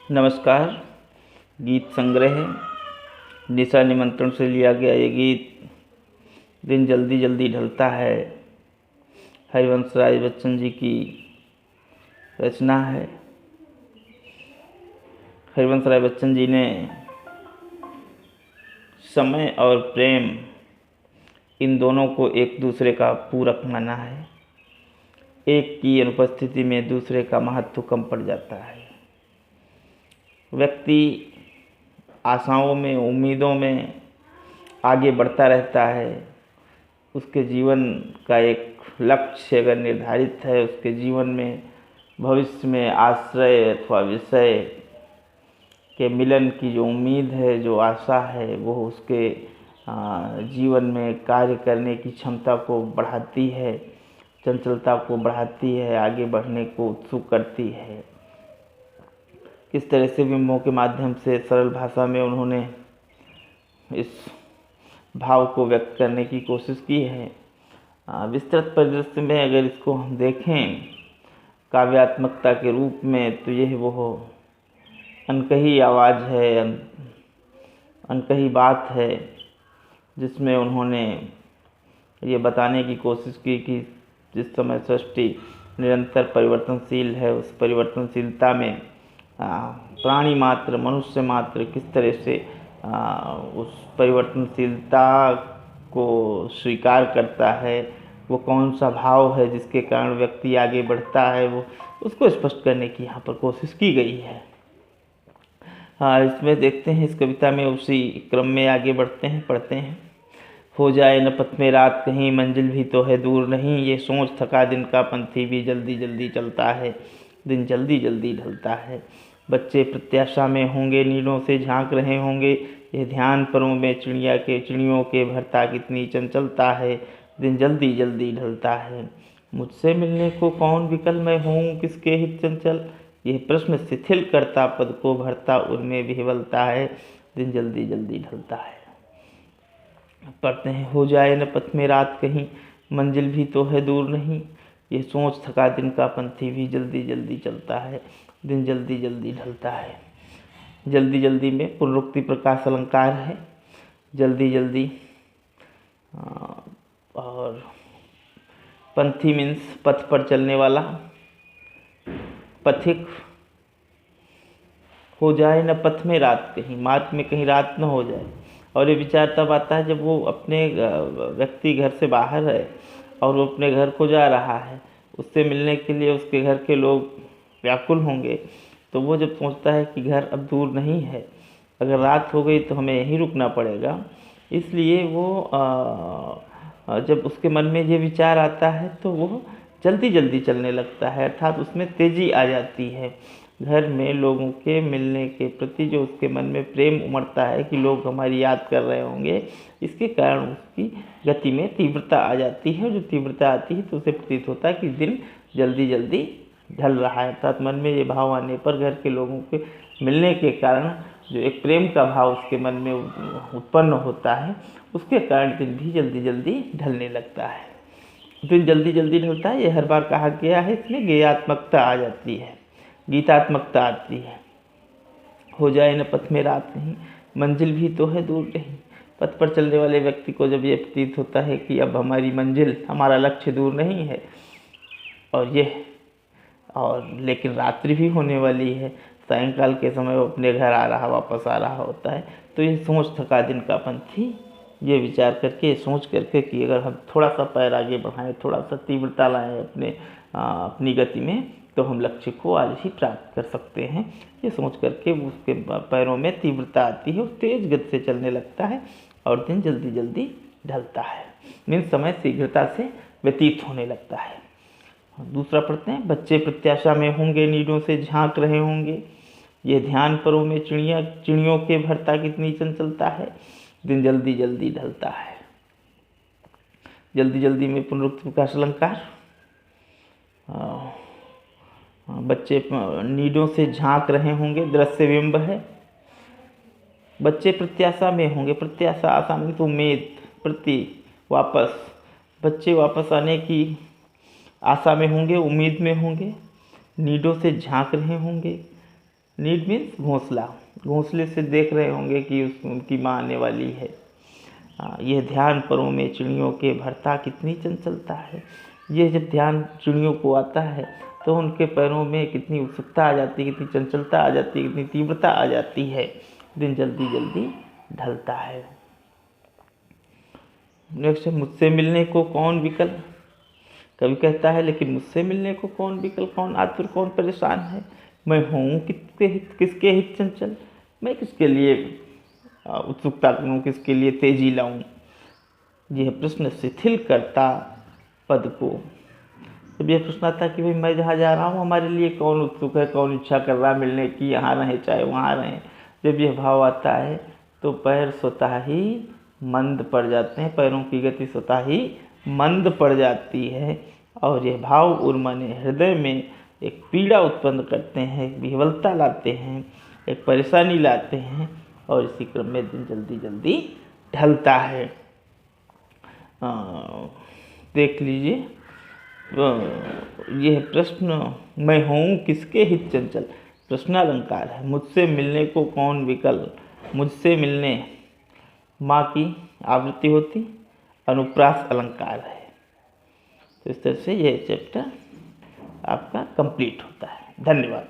नमस्कार। गीत संग्रह निशा निमंत्रण से लिया गया ये गीत दिन जल्दी जल्दी ढलता है, हरिवंश राय बच्चन जी की रचना है। हरिवंश राय बच्चन जी ने समय और प्रेम इन दोनों को एक दूसरे का पूरक माना है। एक की अनुपस्थिति में दूसरे का महत्व कम पड़ जाता है। व्यक्ति आशाओं में, उम्मीदों में आगे बढ़ता रहता है। उसके जीवन का एक लक्ष्य अगर निर्धारित है, उसके जीवन में भविष्य में आश्रय अथवा विषय के मिलन की जो उम्मीद है, जो आशा है, वो उसके जीवन में कार्य करने की क्षमता को बढ़ाती है, चंचलता को बढ़ाती है, आगे बढ़ने को उत्सुक करती है। किस तरह से बिंबों के माध्यम से सरल भाषा में उन्होंने इस भाव को व्यक्त करने की कोशिश की है। विस्तृत परिदृश्य में अगर इसको हम देखें काव्यात्मकता के रूप में, तो यह वो अनकही आवाज़ है, अनकही बात है, जिसमें उन्होंने ये बताने की कोशिश की कि जिस समय सृष्टि निरंतर परिवर्तनशील है, उस परिवर्तनशीलता में प्राणी मात्र, मनुष्य मात्र किस तरह से उस परिवर्तनशीलता को स्वीकार करता है, वो कौन सा भाव है जिसके कारण व्यक्ति आगे बढ़ता है, वो उसको स्पष्ट करने की यहाँ पर कोशिश की गई है। इसमें देखते हैं, इस कविता में उसी क्रम में आगे बढ़ते हैं, पढ़ते हैं। हो जाए न पथ में रात कहीं, मंजिल भी तो है दूर नहीं, ये सोच थका दिन का पंथी भी जल्दी जल्दी चलता है, दिन जल्दी जल्दी ढलता है। बच्चे प्रत्याशा में होंगे, नीड़ों से झांक रहे होंगे, ये ध्यान परों में चिड़ियों के भरता कितनी चंचलता है, दिन जल्दी जल्दी ढलता है। मुझसे मिलने को कौन विकल, मैं हूँ किसके हित चंचल, यह प्रश्न शिथिल करता पद को भरता उनमें विह्वलता है, दिन जल्दी जल्दी ढलता है। पढ़ते हैं। हो जाए न पथ में रात कहीं, मंजिल भी तो है दूर नहीं, ये सोच थका दिन का पंथी भी जल्दी जल्दी चलता है, दिन जल्दी जल्दी ढलता है। जल्दी जल्दी में पुनरुक्ति प्रकाश अलंकार है। जल्दी जल्दी और पंथी मीन्स पथ पर चलने वाला, पथिक। हो जाए न पथ में रात कहीं, मार्ग में कहीं रात न हो जाए। और ये विचार तब आता है जब वो अपने व्यक्ति घर से बाहर है और वो अपने घर को जा रहा है, उससे मिलने के लिए उसके घर के लोग व्याकुल होंगे। तो वो जब सोचता है कि घर अब दूर नहीं है, अगर रात हो गई तो हमें यहीं रुकना पड़ेगा, इसलिए वो जब उसके मन में ये विचार आता है तो वो जल्दी जल्दी चलने लगता है, अर्थात उसमें तेज़ी आ जाती है। घर में लोगों के मिलने के प्रति जो उसके मन में प्रेम उमड़ता है कि लोग हमारी याद कर रहे होंगे, इसके कारण उसकी गति में तीव्रता आ जाती है। और जो तीव्रता आती है तो उसे प्रतीत होता है कि दिन जल्दी जल्दी ढल रहा है, अर्थात मन में ये भाव आने पर घर के लोगों के मिलने के कारण जो एक प्रेम का भाव उसके मन में उत्पन्न होता है, उसके कारण दिन भी जल्दी जल्दी ढलने लगता है। दिन जल्दी जल्दी ढलता है, ये हर बार कहा गया है, इसमें गेयात्मकता आ जाती है, गीतात्मकता आती है। हो जाए न पथ में रात नहीं, मंजिल भी तो है दूर नहीं। पथ पर चलने वाले व्यक्ति को जब ये प्रतीत होता है कि अब हमारी मंजिल, हमारा लक्ष्य दूर नहीं है और लेकिन रात्रि भी होने वाली है, सायंकाल के समय वो अपने घर आ रहा, वापस आ रहा होता है, तो ये सोच थका दिन का पंथी, ये विचार करके, ये सोच करके कि अगर हम थोड़ा सा पैर आगे बढ़ाएं, थोड़ा सा तीव्रता लाएं अपनी गति में, तो हम लक्ष्य को आज ही प्राप्त कर सकते हैं। ये सोच करके उसके पैरों में तीव्रता आती है, वो तेज गति से चलने लगता है और दिन जल्दी जल्दी ढलता है, मीन्स समय शीघ्रता से व्यतीत होने लगता है। दूसरा पढ़ते हैं। बच्चे प्रत्याशा में होंगे, नीड़ों से झांक रहे होंगे, ये ध्यान परों में चिड़ियों के भरता कितनी चंचलता है, दिन जल्दी जल्दी ढलता है। जल्दी जल्दी में पुनरुक्त प्रकाश अलंकार। बच्चे नीड़ों से झांक रहे होंगे, दृश्य बिंब है। बच्चे प्रत्याशा में होंगे, प्रत्याशा आशा में तो उम्मीद, प्रति वापस, बच्चे वापस आने की आशा में होंगे, उम्मीद में होंगे, नीड़ों से झांक रहे होंगे, नीड मीन्स घोंसला, घोंसले से देख रहे होंगे कि उनकी माँ आने वाली है। यह ध्यान परों में चिड़ियों के भरता कितनी चंचलता है। ये जब ध्यान चिड़ियों को आता है तो उनके पैरों में कितनी उत्सुकता आ जाती है, कितनी चंचलता आ जाती है, कितनी तीव्रता आ जाती है। दिन जल्दी जल्दी ढलता है। नेक्स्ट है, मुझसे मिलने को कौन विकल। कवि कहता है, लेकिन मुझसे मिलने को कौन विकल, कौन आतुर, कौन परेशान है। मैं हूँ किसके हित चंचल, मैं किसके लिए उत्सुकता करूँ, किसके लिए तेजी लाऊं। यह प्रश्न शिथिल करता पद को। जब यह प्रश्न आता कि भाई मैं जहाँ जा रहा हूँ हमारे लिए कौन उत्सुक है, कौन इच्छा कर रहा है मिलने की, यहाँ रहें चाहे वहाँ रहें, जब यह भाव आता है तो पैर स्वतः ही मंद पड़ जाते हैं, पैरों की गति स्वतः ही मंद पड़ जाती है। और यह भाव उर्मने हृदय में एक पीड़ा उत्पन्न करते हैं, एक विह्वलता लाते हैं, एक परेशानी लाते हैं, और इसी क्रम में दिन जल्दी जल्दी ढलता है। देख लीजिए, यह प्रश्न मैं हूँ किसके हित चंचल, प्रश्नालंकार है। मुझसे मिलने को कौन विकल, मुझसे मिलने माँ की आवृत्ति होती, अनुप्रास अलंकार है। तो इस तरह से यह चैप्टर आपका कंप्लीट होता है। धन्यवाद।